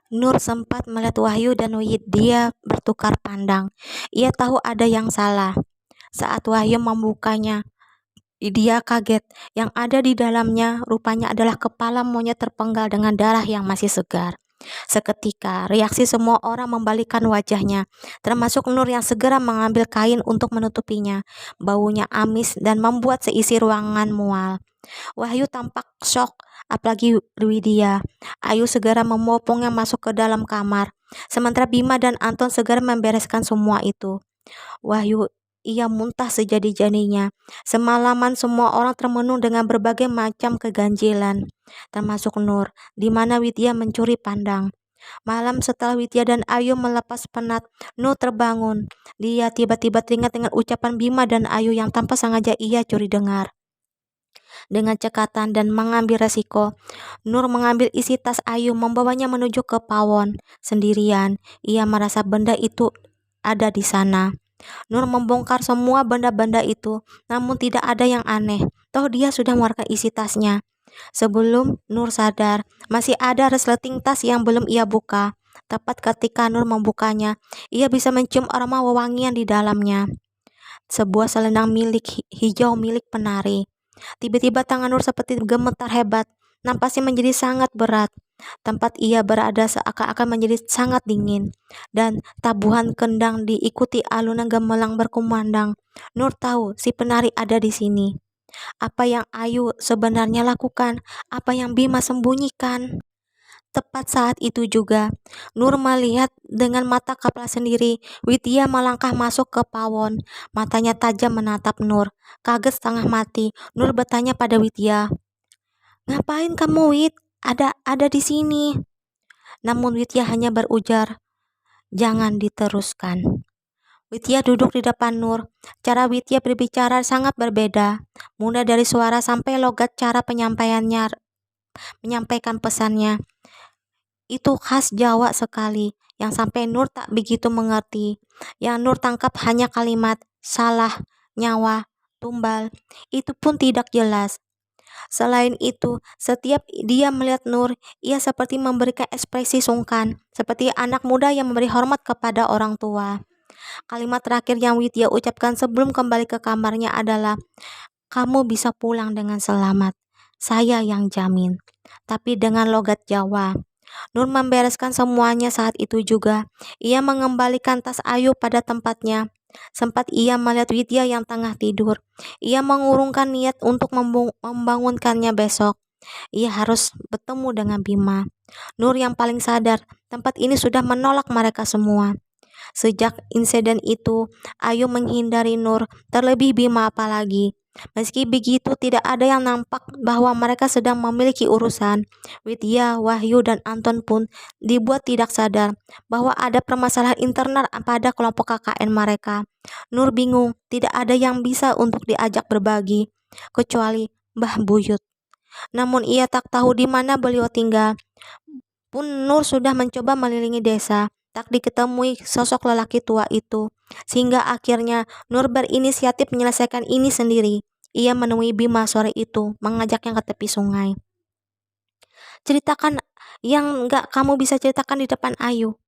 Nur sempat melihat Wahyu dan Widya bertukar pandang. Ia tahu ada yang salah. Saat Wahyu membukanya, dia kaget. Yang ada di dalamnya rupanya adalah kepala monyet terpenggal dengan darah yang masih segar. Seketika, reaksi semua orang membalikkan wajahnya, termasuk Nur yang segera mengambil kain untuk menutupinya. Baunya amis dan membuat seisi ruangan mual. Wahyu tampak shock, apalagi Widya. Ayu segera memopongnya masuk ke dalam kamar. Sementara Bima dan Anton segera membereskan semua itu. Wahyu, ia muntah sejadi-jadinya. Semalaman semua orang termenung dengan berbagai macam keganjilan, termasuk Nur, di mana Widya mencuri pandang. Malam setelah Widya dan Ayu melepas penat, Nur terbangun. Dia tiba-tiba teringat dengan ucapan Bima dan Ayu yang tanpa sengaja ia curi dengar. Dengan cekatan dan mengambil resiko, Nur mengambil isi tas Ayu membawanya menuju ke pawon. Sendirian, ia merasa benda itu ada di sana. Nur membongkar semua benda-benda itu, namun tidak ada yang aneh. Toh dia sudah mengeluarkan isi tasnya. Sebelum Nur sadar, masih ada resleting tas yang belum ia buka. Tepat ketika Nur membukanya, ia bisa mencium aroma wewangian di dalamnya. Sebuah selendang milik hijau milik penari. Tiba-tiba tangan Nur seperti gemetar hebat. Nampasnya menjadi sangat berat. Tempat ia berada seakan-akan menjadi sangat dingin. Dan tabuhan kendang diikuti alunan gemelang berkumandang. Nur tahu si penari ada di sini. Apa yang Ayu sebenarnya lakukan? Apa yang Bima sembunyikan? Tepat saat itu juga, Nur melihat dengan mata kepala sendiri. Widya melangkah masuk ke pawon. Matanya tajam menatap Nur. Kaget setengah mati, Nur bertanya pada Widya, "Ngapain kamu, Wid? Ada di sini." Namun Widya hanya berujar, "Jangan diteruskan." Widya duduk di depan Nur. Cara Widya berbicara sangat berbeda. Mulai dari suara sampai logat cara penyampaiannya, menyampaikan pesannya. Itu khas Jawa sekali, yang sampai Nur tak begitu mengerti. Yang Nur tangkap hanya kalimat salah, nyawa, tumbal. Itu pun tidak jelas. Selain itu, setiap dia melihat Nur, ia seperti memberikan ekspresi sungkan, seperti anak muda yang memberi hormat kepada orang tua. Kalimat terakhir yang Widya ucapkan sebelum kembali ke kamarnya adalah, "Kamu bisa pulang dengan selamat. Saya yang jamin." Tapi dengan logat Jawa. Nur membereskan semuanya saat itu juga. Ia mengembalikan tas Ayu pada tempatnya. Sempat ia melihat Widya yang tengah tidur. Ia mengurungkan niat untuk membangunkannya besok. Ia harus bertemu dengan Bima. Nur yang paling sadar, tempat ini sudah menolak mereka semua. Sejak insiden itu, Ayu menghindari Nur, terlebih Bima apalagi. Meski begitu, tidak ada yang nampak bahwa mereka sedang memiliki urusan. Widya, Wahyu, dan Anton pun dibuat tidak sadar bahwa ada permasalahan internal pada kelompok KKN mereka. Nur bingung, tidak ada yang bisa untuk diajak berbagi, kecuali Mbah Buyut. Namun ia tak tahu di mana beliau tinggal. Pun Nur sudah mencoba mengelilingi desa, tak diketemui sosok lelaki tua itu. Sehingga akhirnya Nur berinisiatif menyelesaikan ini sendiri. Ia menemui Bima sore itu, mengajaknya ke tepi sungai. "Ceritakan yang nggak kamu bisa ceritakan di depan Ayu."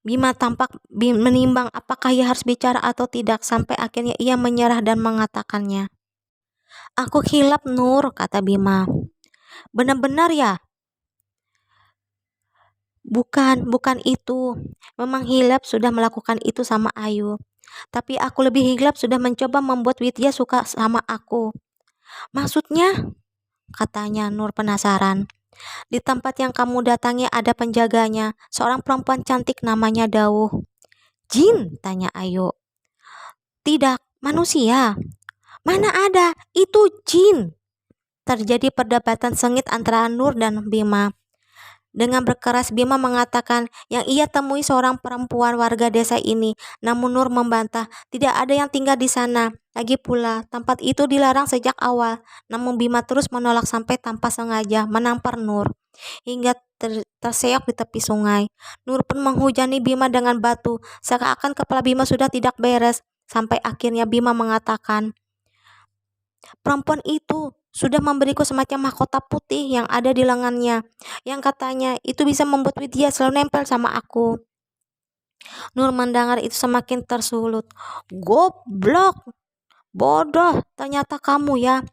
Bima tampak menimbang apakah ia harus bicara atau tidak, sampai akhirnya ia menyerah dan mengatakannya. "Aku khilaf, Nur," kata Bima. "Benar-benar ya?" Bukan itu. Memang Hilap sudah melakukan itu sama Ayu. Tapi aku lebih hilap sudah mencoba membuat Widya suka sama aku." "Maksudnya?" katanya Nur penasaran. "Di tempat yang kamu datangi ada penjaganya, seorang perempuan cantik namanya Dawuh." "Jin?" tanya Ayu. "Tidak, manusia." "Mana ada, itu jin." Terjadi perdebatan sengit antara Nur dan Bima. Dengan berkeras Bima mengatakan yang ia temui seorang perempuan warga desa ini, namun Nur membantah tidak ada yang tinggal di sana. Lagi pula, tempat itu dilarang sejak awal, namun Bima terus menolak sampai tanpa sengaja menampar Nur, hingga terseok di tepi sungai. Nur pun menghujani Bima dengan batu, seakan-akan kepala Bima sudah tidak beres, sampai akhirnya Bima mengatakan, "Perempuan itu sudah memberiku semacam mahkota putih yang ada di lengannya, yang katanya itu bisa membuat Widya selalu nempel sama aku. Nur mendengar itu semakin tersulut. Goblok, bodoh, ternyata kamu ya.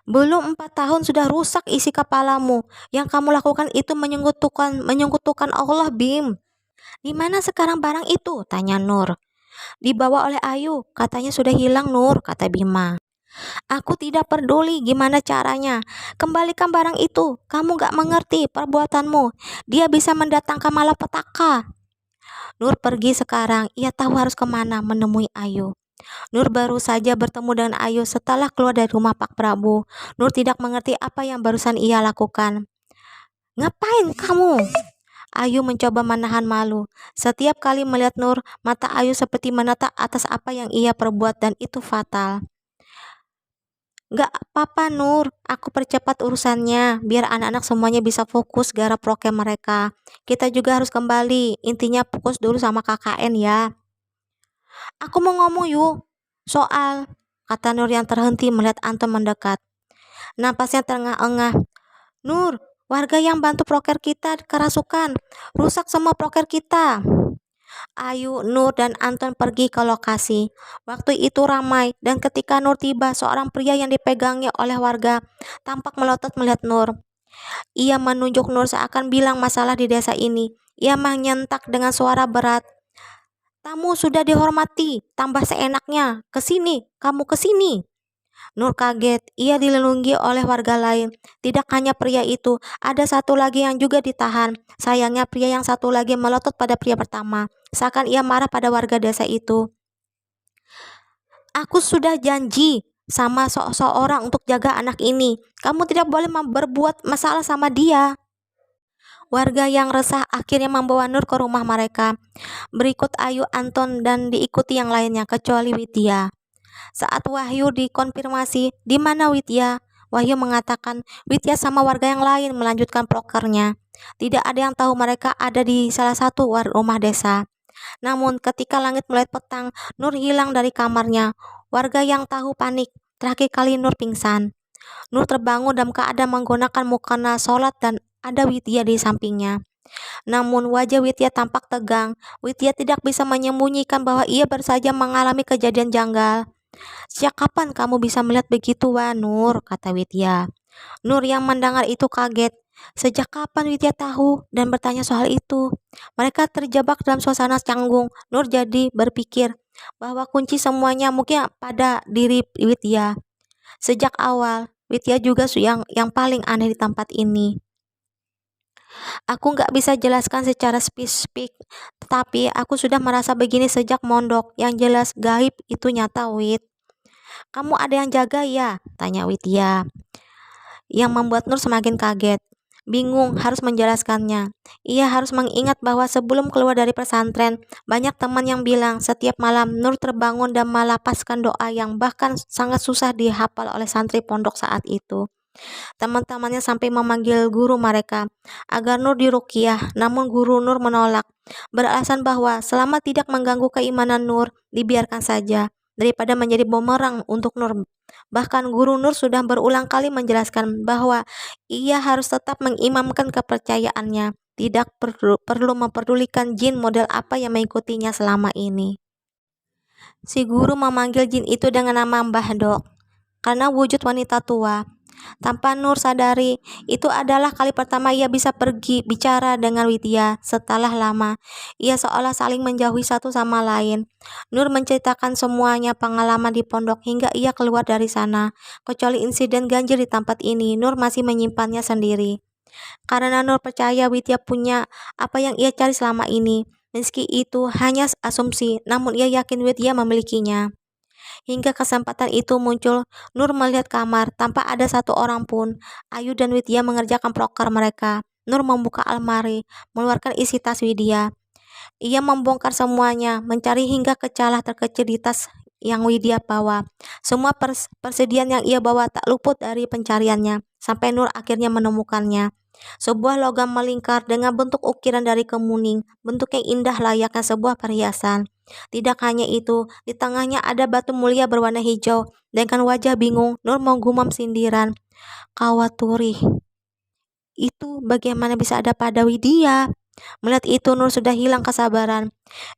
Belum 4 tahun sudah rusak isi kepalamu. Yang kamu lakukan itu menyekutukan Allah, Bim. Di mana sekarang barang itu? Tanya Nur. Dibawa oleh Ayu, katanya sudah hilang Nur, kata Bima. Aku tidak peduli gimana caranya. Kembalikan barang itu. Kamu gak mengerti perbuatanmu. Dia bisa mendatangkan malapetaka. Nur pergi sekarang. Ia tahu harus kemana menemui Ayu. Nur baru saja bertemu dengan Ayu setelah keluar dari rumah Pak Prabu. Nur tidak mengerti apa yang barusan ia lakukan. Ngapain kamu? Ayu mencoba menahan malu. Setiap kali melihat Nur, mata Ayu seperti menatap atas apa yang ia perbuat dan itu fatal. Gak apa-apa Nur, aku percepat urusannya, biar anak-anak semuanya bisa fokus garap prokem mereka. Kita juga harus kembali, intinya fokus dulu sama KKN ya. Aku mau ngomong yuk, soal, kata Nur yang terhenti melihat Anton mendekat. Napasnya terengah-engah. Nur, warga yang bantu proker kita kerasukan, rusak semua proker kita. Ayu, Nur, dan Anton pergi ke lokasi. Waktu itu ramai, dan ketika Nur tiba, seorang pria yang dipegangnya oleh warga tampak melotot melihat Nur. Ia menunjuk Nur seakan bilang masalah di desa ini. Ia menyentak dengan suara berat. Tamu sudah dihormati, tambah seenaknya. Kesini, kamu kesini. Nur kaget, ia dilindungi oleh warga lain. Tidak hanya pria itu, ada satu lagi yang juga ditahan. Sayangnya pria yang satu lagi melotot pada pria pertama, seakan ia marah pada warga desa itu. Aku sudah janji sama seorang untuk jaga anak ini. Kamu tidak boleh berbuat masalah sama dia. Warga yang resah akhirnya membawa Nur ke rumah mereka. Berikut Ayu, Anton, dan diikuti yang lainnya kecuali Widya. Saat Wahyu dikonfirmasi, di mana Widya? Wahyu mengatakan Widya sama warga yang lain melanjutkan prokernya. Tidak ada yang tahu mereka ada di salah satu rumah desa. Namun ketika langit mulai petang, Nur hilang dari kamarnya. Warga yang tahu panik. Terakhir kali Nur pingsan. Nur terbangun dalam keadaan menggunakan mukena sholat dan ada Widya di sampingnya. Namun wajah Widya tampak tegang. Widya tidak bisa menyembunyikan bahwa ia baru saja mengalami kejadian janggal. Sejak kapan kamu bisa melihat begitu, Nur? Kata Widya. Nur yang mendengar itu kaget. Sejak kapan Widya tahu dan bertanya soal itu? Mereka terjebak dalam suasana canggung. Nur jadi berpikir bahwa kunci semuanya mungkin pada diri Widya. Sejak awal, Widya juga yang paling aneh di tempat ini. Aku nggak bisa jelaskan secara spesifik, tetapi aku sudah merasa begini sejak mondok. Yang jelas gaib itu nyata, Wid. Kamu ada yang jaga ya? Tanya Widya. Yang membuat Nur semakin kaget. Bingung harus menjelaskannya. Ia harus mengingat bahwa sebelum keluar dari pesantren, banyak teman yang bilang setiap malam Nur terbangun dan melapaskan doa yang bahkan sangat susah dihafal oleh santri pondok saat itu. Teman-temannya sampai memanggil guru mereka agar Nur diruqyah, namun guru Nur menolak, beralasan bahwa selama tidak mengganggu keimanan Nur, dibiarkan saja, daripada menjadi bumerang untuk Nur. Bahkan guru Nur sudah berulang kali menjelaskan bahwa ia harus tetap mengimamkan kepercayaannya, tidak perlu memperdulikan jin model apa yang mengikutinya selama ini. Si guru memanggil jin itu dengan nama Mbah Dok, karena wujud wanita tua. Tanpa Nur sadari, itu adalah kali pertama ia bisa pergi bicara dengan Widya setelah lama. Ia seolah saling menjauhi satu sama lain. Nur menceritakan semuanya pengalaman di pondok hingga ia keluar dari sana. Kecuali insiden ganjil di tempat ini, Nur masih menyimpannya sendiri. Karena Nur percaya Widya punya apa yang ia cari selama ini. Meski itu hanya asumsi, namun ia yakin Widya memilikinya. Hingga kesempatan itu muncul, Nur melihat kamar tanpa ada satu orang pun. Ayu dan Widya mengerjakan proker mereka. Nur membuka almari, mengeluarkan isi tas Widya. Ia membongkar semuanya, mencari hingga ke celah terkecil di tas yang Widya bawa. Semua persediaan yang ia bawa tak luput dari pencariannya, sampai Nur akhirnya menemukannya. Sebuah logam melingkar dengan bentuk ukiran dari kemuning, bentuknya indah layaknya sebuah perhiasan. Tidak hanya itu, di tengahnya ada batu mulia berwarna hijau. Dengan wajah bingung, Nur menggumam sindiran. Kawaturi, itu bagaimana bisa ada pada Widya? Melihat itu Nur sudah hilang kesabaran.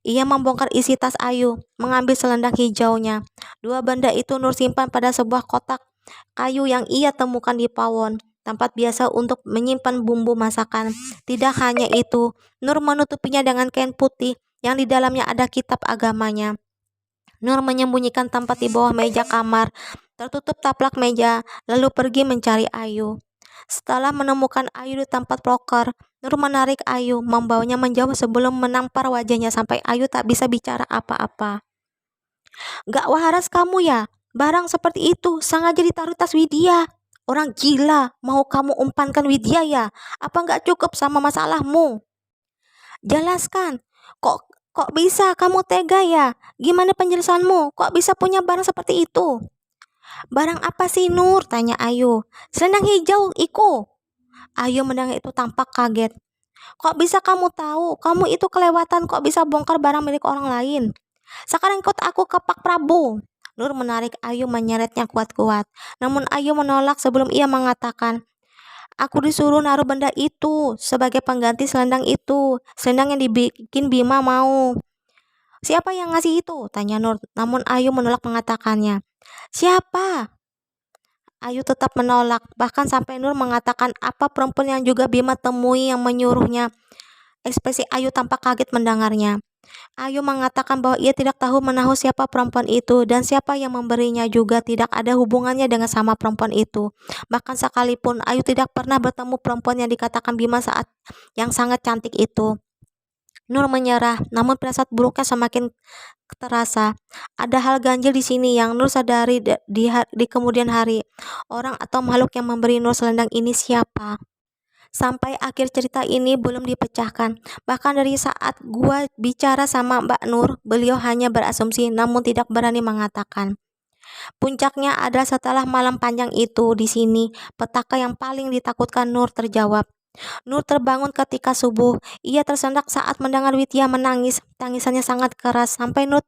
Ia membongkar isi tas Ayu, mengambil selendang hijaunya. Dua benda itu Nur simpan pada sebuah kotak kayu yang ia temukan di pawon, tempat biasa untuk menyimpan bumbu masakan. Tidak hanya itu, Nur menutupinya dengan kain putih yang di dalamnya ada kitab agamanya. Nur menyembunyikan tempat di bawah meja kamar, tertutup taplak meja, lalu pergi mencari Ayu. Setelah menemukan Ayu di tempat loker, Nur menarik Ayu, membawanya menjauh sebelum menampar wajahnya sampai Ayu tak bisa bicara apa-apa. Gak waras kamu ya? Barang seperti itu sengaja ditaruh tas Widya. Orang gila, mau kamu umpankan Widya ya? Apa gak cukup sama masalahmu? Jelaskan, kok bisa kamu tega ya? Gimana penjelasanmu? Kok bisa punya barang seperti itu? Barang apa sih Nur? Tanya Ayu. Selendang hijau, Iko. Ayu mendengar itu tampak kaget. Kok bisa kamu tahu? Kamu itu kelewatan, kok bisa bongkar barang milik orang lain? Sekarang ikut aku ke Pak Prabu. Nur menarik Ayu menyeretnya kuat-kuat. Namun Ayu menolak sebelum ia mengatakan, aku disuruh naruh benda itu sebagai pengganti selendang itu. Selendang yang dibikin Bima mau. Siapa yang ngasih itu? Tanya Nur. Namun Ayu menolak mengatakannya. Siapa? Ayu tetap menolak, bahkan sampai Nur mengatakan apa perempuan yang juga Bima temui yang menyuruhnya. Ekspresi Ayu tampak kaget mendengarnya. Ayu mengatakan bahwa ia tidak tahu menahu siapa perempuan itu dan siapa yang memberinya juga tidak ada hubungannya dengan sama perempuan itu. Bahkan sekalipun Ayu tidak pernah bertemu perempuan yang dikatakan Bima saat yang sangat cantik itu. Nur menyerah, namun perasaan buruknya semakin terasa. Ada hal ganjil di sini yang Nur sadari di kemudian hari. Orang atau makhluk yang memberi Nur selendang ini siapa? Sampai akhir cerita ini belum dipecahkan. Bahkan dari saat gua bicara sama Mbak Nur, beliau hanya berasumsi namun tidak berani mengatakan. Puncaknya adalah setelah malam panjang itu di sini, petaka yang paling ditakutkan Nur terjawab. Nur terbangun ketika subuh. Ia tersendak saat mendengar Widya menangis. Tangisannya sangat keras sampai Nur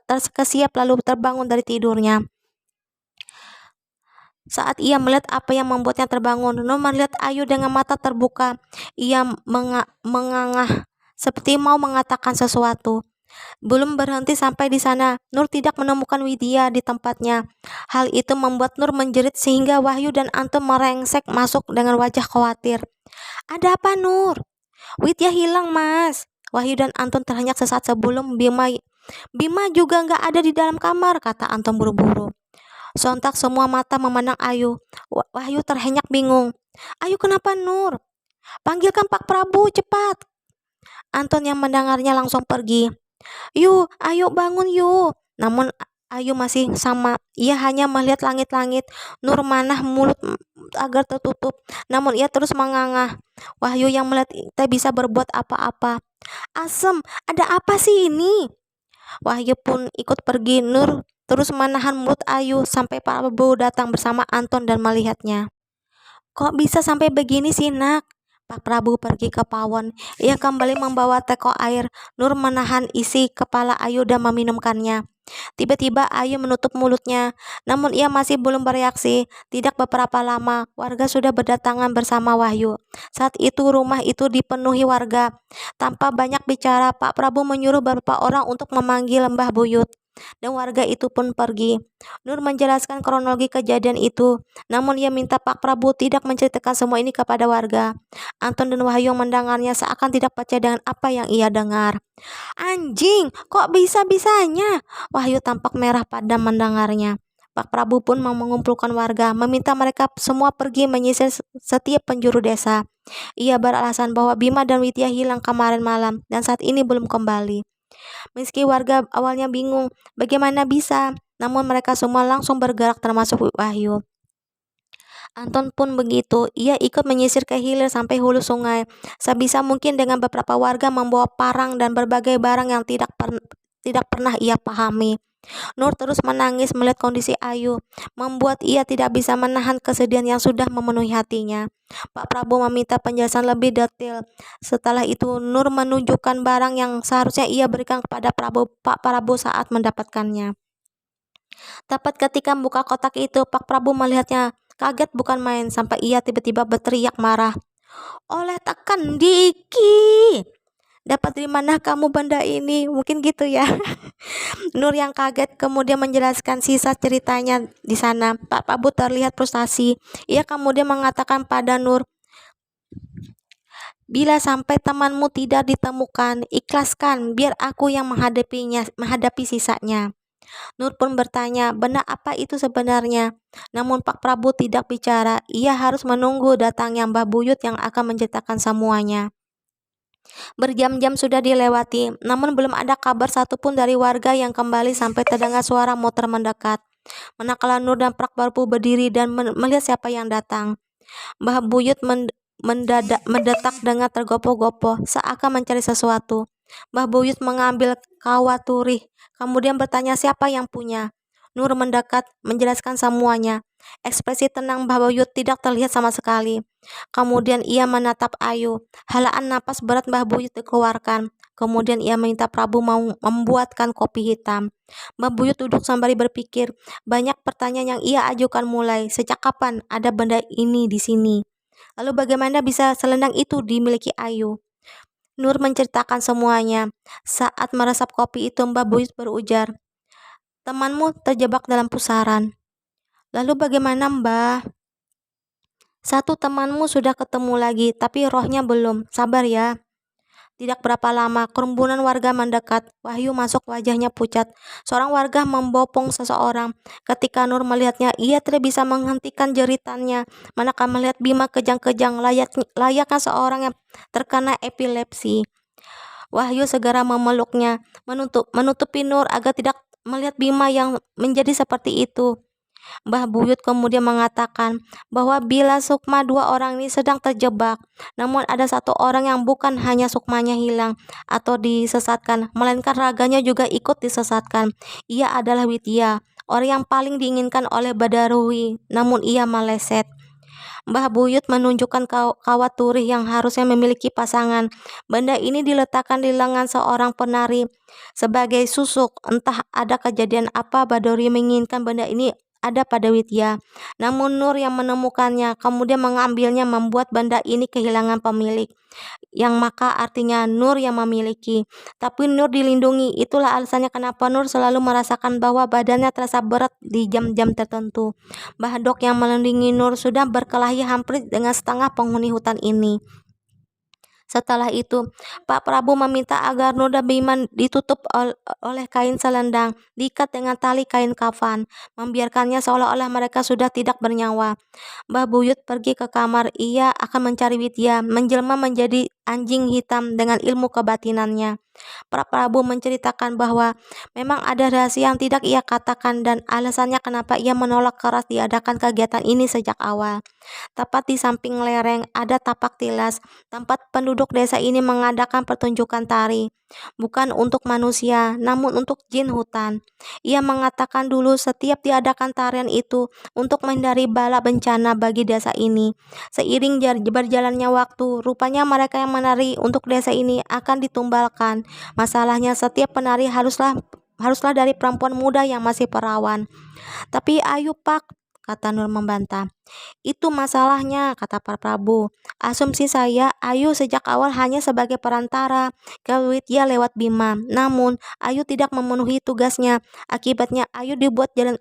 terkesiap lalu terbangun dari tidurnya. Saat ia melihat apa yang membuatnya terbangun, Nur melihat Ayu dengan mata terbuka. Ia mengangah seperti mau mengatakan sesuatu. Belum berhenti sampai di sana, Nur tidak menemukan Widya di tempatnya. Hal itu membuat Nur menjerit sehingga Wahyu dan Antum merengsek masuk dengan wajah khawatir. Ada apa Nur? Widya hilang mas. Wahyu dan Anton terhenyak sesaat sebelum Bima juga nggak ada di dalam kamar, kata Anton buru-buru. Sontak semua mata memandang Ayu. Wahyu terhenyak bingung. Ayu kenapa Nur? Panggilkan Pak Prabu cepat. Anton yang mendengarnya langsung pergi. Yuk, ayo bangun yuk. Namun Ayu masih sama. Ia hanya melihat langit-langit. Nur manah mulut agar tertutup. Namun ia terus mengangah. Wahyu yang melihat tak bisa berbuat apa-apa. Asem, ada apa sih ini? Wahyu pun ikut pergi. Nur terus menahan mulut Ayu sampai Pak Prabu datang bersama Anton dan melihatnya. Kok bisa sampai begini sih nak? Pak Prabu pergi ke pawon. Ia kembali membawa teko air. Nur menahan isi kepala Ayu dan meminumkannya. Tiba-tiba Ayu menutup mulutnya, namun ia masih belum bereaksi. Tidak beberapa lama, warga sudah berdatangan bersama Wahyu. Saat itu rumah itu dipenuhi warga. Tanpa banyak bicara, Pak Prabu menyuruh beberapa orang untuk memanggil Mbah Buyut. Dan warga itu pun pergi. Nur menjelaskan kronologi kejadian itu, namun ia minta Pak Prabu tidak menceritakan semua ini kepada warga. Anton dan Wahyu mendengarnya seakan tidak percaya dengan apa yang ia dengar. Anjing, kok bisa-bisanya? Wahyu tampak merah pada mendengarnya. Pak Prabu pun mengumpulkan warga, meminta mereka semua pergi menyisir setiap penjuru desa. Ia beralasan bahwa Bima dan Widya hilang kemarin malam dan saat ini belum kembali. Meski warga awalnya bingung bagaimana bisa, namun mereka semua langsung bergerak termasuk Wahyu. Anton pun begitu, ia ikut menyisir ke hilir sampai hulu sungai. Sebisa mungkin dengan beberapa warga membawa parang dan berbagai barang yang tidak pernah ia pahami. Nur terus menangis melihat kondisi Ayu, membuat ia tidak bisa menahan kesedihan yang sudah memenuhi hatinya. Pak Prabu meminta penjelasan lebih detail. Setelah itu Nur menunjukkan barang yang seharusnya ia berikan kepada Pak Prabu saat mendapatkannya. Tepat ketika membuka kotak itu, Pak Prabu melihatnya. kaget bukan main sampai ia tiba-tiba berteriak marah. Oleh tekan Diki. Dapat dari mana kamu benda ini? Mungkin gitu ya. Nur yang kaget kemudian menjelaskan sisa ceritanya di sana. Pak Prabu terlihat frustasi. Ia kemudian mengatakan pada Nur, bila sampai temanmu tidak ditemukan, ikhlaskan, biar aku yang menghadapi sisanya. Nur pun bertanya, benda apa itu sebenarnya? Namun Pak Prabu tidak bicara. Ia harus menunggu datangnya Mbah Buyut yang akan menceritakan semuanya. Berjam-jam sudah dilewati, namun belum ada kabar satupun dari warga yang kembali sampai terdengar suara motor mendekat. Manakala Nur dan Pak Prabu berdiri dan melihat siapa yang datang. Mbah Buyut mendetak dengan tergopoh-gopoh, seakan mencari sesuatu. Mbah Buyut mengambil kawat turih, kemudian bertanya siapa yang punya. Nur mendekat, menjelaskan semuanya. Ekspresi tenang Mbah Buyut tidak terlihat sama sekali. Kemudian ia menatap Ayu. Helaan napas berat Mbah Buyut dikeluarkan. Kemudian ia minta Prabu mau membuatkan kopi hitam. Mbah Buyut duduk sembari berpikir. Banyak pertanyaan yang ia ajukan mulai. Sejak kapan ada benda ini di sini? Lalu bagaimana bisa selendang itu dimiliki Ayu? Nur menceritakan semuanya. Saat meresap kopi itu Mbah Buyut berujar, temanmu terjebak dalam pusaran. Lalu bagaimana Mbah? Satu temanmu sudah ketemu lagi, tapi rohnya belum. Sabar ya. Tidak berapa lama, kerumunan warga mendekat. Wahyu masuk, wajahnya pucat. Seorang warga membopong seseorang. Ketika Nur melihatnya, ia tidak bisa menghentikan jeritannya. Manakala melihat Bima kejang-kejang, layaknya seorang yang terkena epilepsi. Wahyu segera memeluknya, menutupi Nur agar tidak melihat Bima yang menjadi seperti itu. Mbah Buyut kemudian mengatakan bahwa bila Sukma dua orang ini sedang terjebak, namun ada satu orang yang bukan hanya sukmanya hilang atau disesatkan, melainkan raganya juga ikut disesatkan. Ia adalah Widya, orang yang paling diinginkan oleh Badarui, namun ia meleset. Mbah Buyut menunjukkan kawat turih yang harusnya memiliki pasangan. Benda ini diletakkan di lengan seorang penari sebagai susuk. Entah ada kejadian apa Badarui menginginkan benda ini ada pada Widya. Namun Nur yang menemukannya kemudian mengambilnya, membuat benda ini kehilangan pemilik. Yang maka artinya Nur yang memiliki. Tapi Nur dilindungi. Itulah alasannya kenapa Nur selalu merasakan bahwa badannya terasa berat di jam-jam tertentu. Mbah Dok yang melindungi Nur sudah berkelahi hampir dengan setengah penghuni hutan ini. Setelah itu, Pak Prabu meminta agar Nur dan Bima ditutup oleh kain selendang, diikat dengan tali kain kafan, membiarkannya seolah-olah mereka sudah tidak bernyawa. Mbah Buyut pergi ke kamar. Ia akan mencari Widya, menjelma menjadi anjing hitam dengan ilmu kebatinannya. Pak Prabu menceritakan bahwa memang ada rahasia yang tidak ia katakan dan alasannya kenapa ia menolak keras diadakan kegiatan ini sejak awal. Tepat di samping lereng ada tapak tilas, tempat penduduk desa ini mengadakan pertunjukan tari. Bukan untuk manusia, namun untuk jin hutan. Ia mengatakan dulu setiap diadakan tarian itu untuk menghindari bala bencana bagi desa ini. Seiring berjalannya waktu, rupanya mereka yang menari untuk desa ini akan ditumbalkan. Masalahnya setiap penari haruslah dari perempuan muda yang masih perawan. Tapi Ayu Pak, kata Nur membantah. Itu masalahnya, kata Pak Prabu. Asumsi saya, Ayu sejak awal hanya sebagai perantara ke Widya lewat Bima. Namun, Ayu tidak memenuhi tugasnya. Akibatnya, Ayu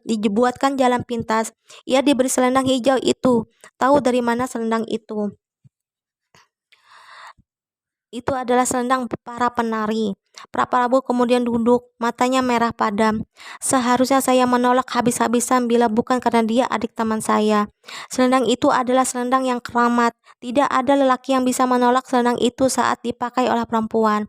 dibuatkan jalan pintas. Ia diberi selendang hijau itu. Tahu dari mana selendang itu? Itu adalah selendang para penari. Pak Prabu kemudian duduk, matanya merah padam. Seharusnya saya menolak habis-habisan bila bukan karena dia adik teman saya. Selendang itu adalah selendang yang keramat. Tidak ada lelaki yang bisa menolak selendang itu saat dipakai oleh perempuan.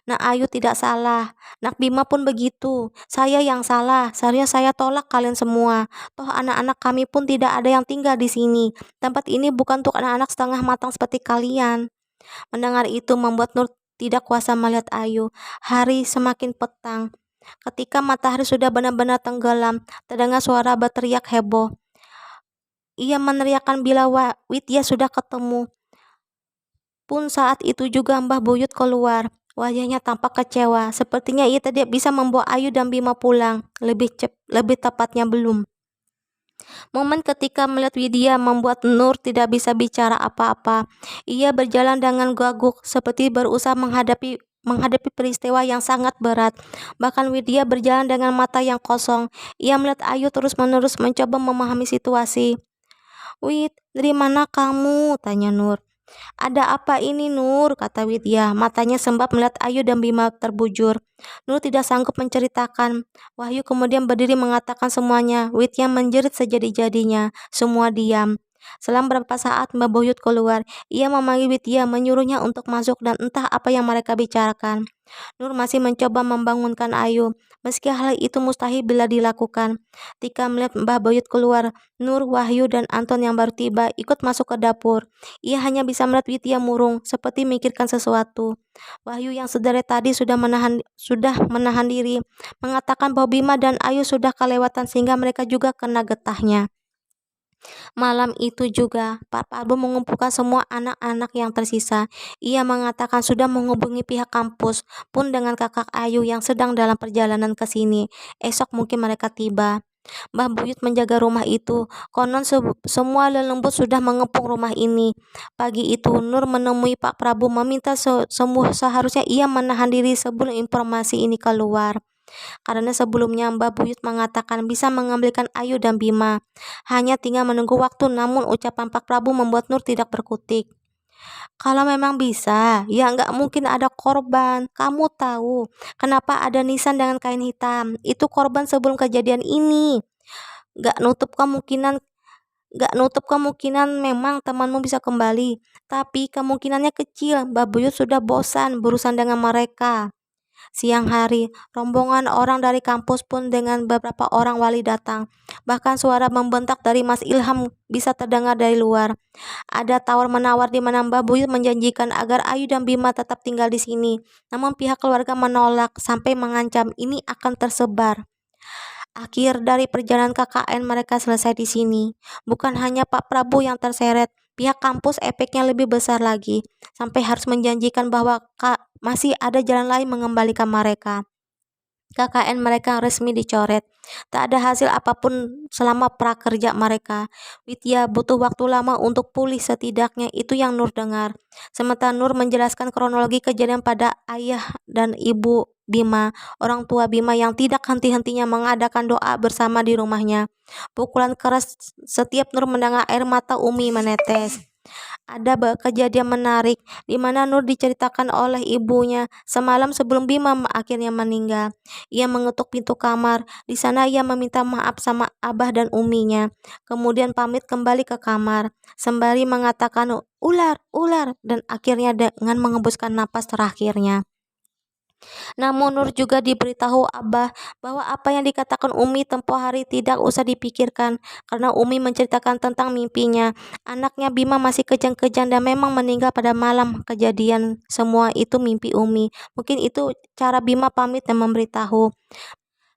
Nak Ayu tidak salah. Nak Bima pun begitu. Saya yang salah. Seharusnya saya tolak kalian semua. Toh anak-anak kami pun tidak ada yang tinggal di sini. Tempat ini bukan untuk anak-anak setengah matang seperti kalian. Mendengar itu membuat Nur tidak kuasa melihat Ayu. Hari semakin petang. Ketika matahari sudah benar-benar tenggelam, terdengar suara berteriak heboh. Ia meneriakkan bila Widya sudah ketemu. Pun saat itu juga Mbah Buyut keluar. Wajahnya tampak kecewa. Sepertinya ia tidak bisa membawa Ayu dan Bima pulang. Lebih tepatnya belum. Momen ketika melihat Widya membuat Nur tidak bisa bicara apa-apa. Ia berjalan dengan gaguk seperti berusaha menghadapi peristiwa yang sangat berat. Bahkan Widya berjalan dengan mata yang kosong. Ia melihat Ayu terus-menerus mencoba memahami situasi. "Wid, dari mana kamu?" tanya Nur. "Ada apa ini, Nur?" kata Widya. Matanya sembab melihat Ayu dan Bima terbujur. Nur tidak sanggup menceritakan. Wahyu kemudian berdiri mengatakan semuanya. Widya menjerit sejadi-jadinya. Semua diam. Selang beberapa saat Mbak Buyut keluar. Ia memanggil Widya, menyuruhnya untuk masuk dan entah apa yang mereka bicarakan. Nur masih mencoba membangunkan Ayu, meski hal itu mustahil bila dilakukan. Ketika melihat Mbah Buyut keluar, Nur, Wahyu, dan Anton yang baru tiba ikut masuk ke dapur. Ia hanya bisa melihat Widya murung, seperti memikirkan sesuatu. Wahyu yang sedari tadi sudah menahan diri, mengatakan bahwa Bima dan Ayu sudah kelewatan sehingga mereka juga kena getahnya. Malam itu juga, Pak Prabu mengumpulkan semua anak-anak yang tersisa. Ia mengatakan sudah menghubungi pihak kampus, pun dengan kakak Ayu yang sedang dalam perjalanan ke sini. Esok mungkin mereka tiba. Mbah Buyut menjaga rumah itu. Konon semua lelembut sudah mengepung rumah ini. Pagi itu, Nur menemui Pak Prabu meminta semua seharusnya ia menahan diri sebelum informasi ini keluar. Karena sebelumnya Mbah Buyut mengatakan bisa mengambilkan Ayu dan Bima. Hanya tinggal menunggu waktu, namun ucapan Pak Prabu membuat Nur tidak berkutik. "Kalau memang bisa, ya nggak mungkin ada korban. Kamu tahu kenapa ada nisan dengan kain hitam? Itu korban sebelum kejadian ini. Nggak nutup kemungkinan nggak nutup kemungkinan memang temanmu bisa kembali. Tapi kemungkinannya kecil. Mbah Buyut sudah bosan berurusan dengan mereka." Siang hari, rombongan orang dari kampus pun dengan beberapa orang wali datang. Bahkan suara membentak dari Mas Ilham bisa terdengar dari luar. Ada tawar-menawar di mana Mbah Buyut menjanjikan agar Ayu dan Bima tetap tinggal di sini. Namun pihak keluarga menolak sampai mengancam ini akan tersebar. Akhir dari perjalanan KKN mereka selesai di sini. Bukan hanya Pak Prabu yang terseret, pihak kampus efeknya lebih besar lagi, sampai harus menjanjikan bahwa masih ada jalan lain mengembalikan mereka. KKN mereka resmi dicoret. Tak ada hasil apapun selama prakerja mereka. Widya butuh waktu lama untuk pulih, setidaknya itu yang Nur dengar. Sementara Nur menjelaskan kronologi kejadian pada ayah dan ibu Bima, orang tua Bima yang tidak henti-hentinya mengadakan doa bersama di rumahnya. Pukulan keras setiap Nur mendengar air mata Umi menetes. Ada kejadian menarik di mana Nur diceritakan oleh ibunya semalam sebelum Bima akhirnya meninggal. Ia mengetuk pintu kamar. Di sana ia meminta maaf sama abah dan uminya. Kemudian pamit kembali ke kamar sembari mengatakan ular, ular, dan akhirnya dengan mengembuskan napas terakhirnya. Namun Nur juga diberitahu Abah bahwa apa yang dikatakan Umi tempo hari tidak usah dipikirkan karena Umi menceritakan tentang mimpinya. Anaknya Bima masih kejang-kejang dan memang meninggal pada malam kejadian. Semua itu mimpi Umi. Mungkin itu cara Bima pamit dan memberitahu.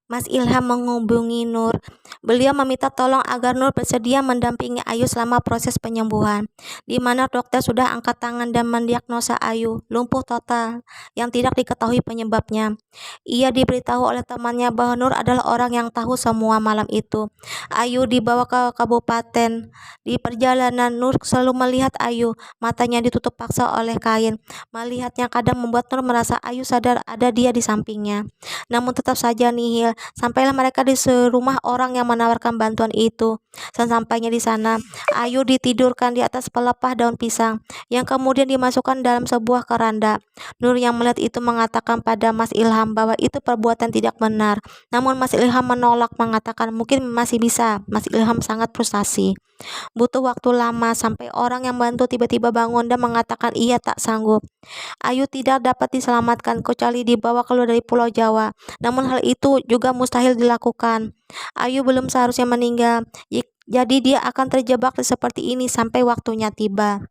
Mas Ilham menghubungi Nur. Beliau meminta tolong agar Nur bersedia mendampingi Ayu selama proses penyembuhan, di mana dokter sudah angkat tangan dan mendiagnosa Ayu lumpuh total yang tidak diketahui penyebabnya. Ia diberitahu oleh temannya bahwa Nur adalah orang yang tahu semua malam itu. Ayu dibawa ke kabupaten. Di perjalanan Nur selalu melihat Ayu, matanya ditutup paksa oleh kain. Melihatnya kadang membuat Nur merasa Ayu sadar ada dia di sampingnya. Namun tetap saja nihil. Sampailah mereka di serumah orang yang menawarkan bantuan itu. Sesampainya di sana, Ayu ditidurkan di atas pelepah daun pisang yang kemudian dimasukkan dalam sebuah keranda. Nur yang melihat itu mengatakan pada Mas Ilham bahwa itu perbuatan tidak benar. Namun Mas Ilham menolak, mengatakan mungkin masih bisa. Mas Ilham sangat frustasi. Butuh waktu lama sampai orang yang bantu tiba-tiba bangun dan mengatakan ia tak sanggup. Ayu tidak dapat diselamatkan kecuali dibawa keluar dari Pulau Jawa. Namun hal itu juga mustahil dilakukan. Ayu belum seharusnya meninggal. Jadi dia akan terjebak seperti ini sampai waktunya tiba.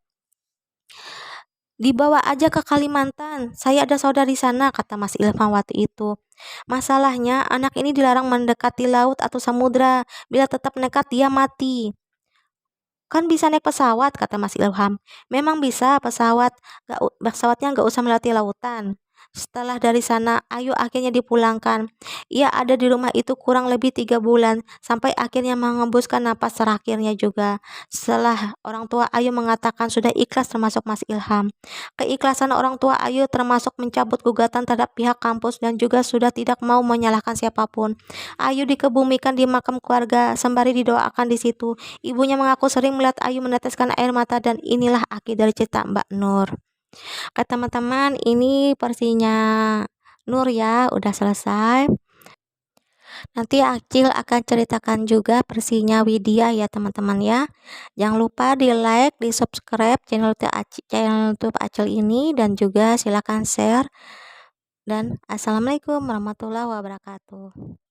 "Dibawa aja ke Kalimantan. Saya ada saudara di sana," kata Mas Ilham waktu itu. "Masalahnya anak ini dilarang mendekati laut atau samudra. Bila tetap nekat dia mati." "Kan bisa naik pesawat," kata Mas Ilham. "Memang bisa pesawatnya nggak usah melewati lautan." Setelah dari sana, Ayu akhirnya dipulangkan. Ia ada di rumah itu kurang lebih 3 bulan, sampai akhirnya mengembuskan napas terakhirnya juga. Setelah orang tua Ayu mengatakan sudah ikhlas termasuk Mas Ilham. Keikhlasan orang tua Ayu termasuk mencabut gugatan terhadap pihak kampus dan juga sudah tidak mau menyalahkan siapapun. Ayu dikebumikan di makam keluarga sembari didoakan di situ. Ibunya mengaku sering melihat Ayu meneteskan air mata dan inilah akhir dari cerita Mbak Nur. Oke teman-teman, ini versinya Nur ya, udah selesai. Nanti Acil akan ceritakan juga versinya Widya ya teman-teman ya. Jangan lupa di like, di subscribe channel YouTube Acil ini dan juga silakan share. Dan assalamualaikum warahmatullahi wabarakatuh.